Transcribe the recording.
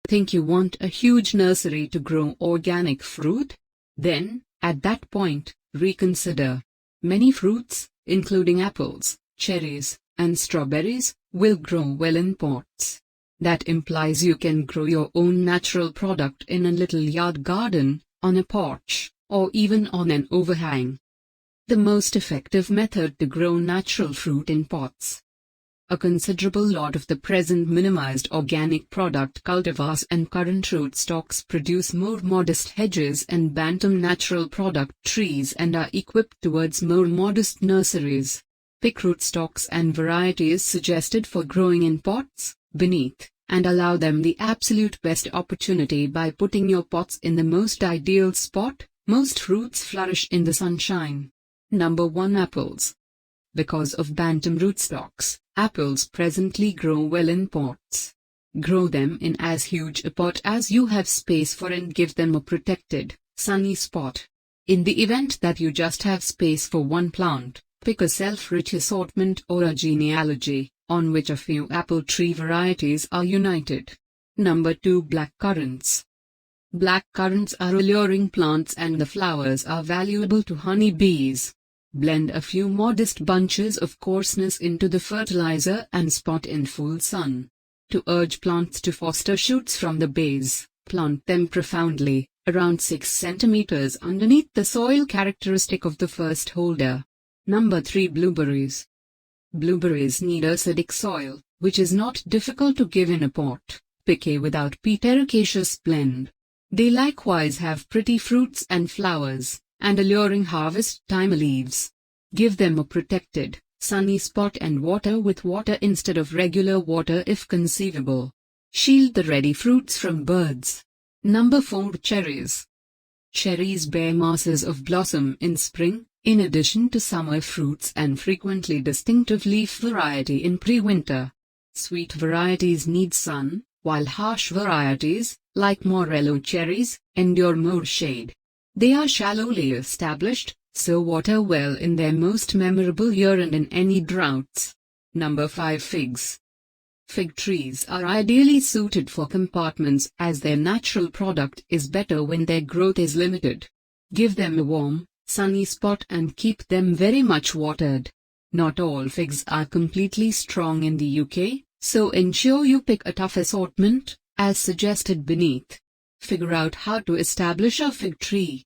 Think you want a huge nursery to grow organic fruit? Then, at that point, reconsider. Many fruits, including apples, cherries, and strawberries, will grow well in pots. That implies you can grow your own natural product in a little yard garden, on a porch, or even on an overhang. The most effective method to grow natural fruit in pots. A considerable lot of the present minimized organic product cultivars and currant rootstocks produce more modest hedges and bantam natural product trees and are equipped towards more modest nurseries. Pick rootstocks and varieties suggested for growing in pots, beneath, and allow them the absolute best opportunity by putting your pots in the most ideal spot. Most fruits flourish in the sunshine. Number 1. Apples. Because of bantam rootstocks, apples presently grow well in pots. Grow them in as huge a pot as you have space for and give them a protected, sunny spot. In the event that you just have space for one plant, pick a self-rich assortment or a genealogy, on which a few apple tree varieties are united. Number 2. Black currants. Black currants are alluring plants and the flowers are valuable to honey bees. Blend a few modest bunches of coarseness into the fertilizer and spot in full sun. To urge plants to foster shoots from the base, plant them profoundly, around 6 centimeters underneath the soil characteristic of the first holder. Number 3. Blueberries. Blueberries need acidic soil, which is not difficult to give in a pot. Pick a without peat ericaceous blend. They likewise have pretty fruits and flowers, and alluring harvest time leaves. Give them a protected, sunny spot and water with water instead of regular water if conceivable. Shield the ready fruits from birds. Number 4. Cherries. Cherries bear masses of blossom in spring, in addition to summer fruits and frequently distinctive leaf variety in pre-winter. Sweet varieties need sun, while harsh varieties, like Morello cherries, endure more shade. They are shallowly established, so water well in their most memorable year and in any droughts. Number 5. Figs. Fig trees are ideally suited for compartments as their natural product is better when their growth is limited. Give them a warm, sunny spot and keep them very much watered. Not all figs are completely strong in the UK, so ensure you pick a tough assortment, as suggested beneath. Figure out how to establish a fig tree.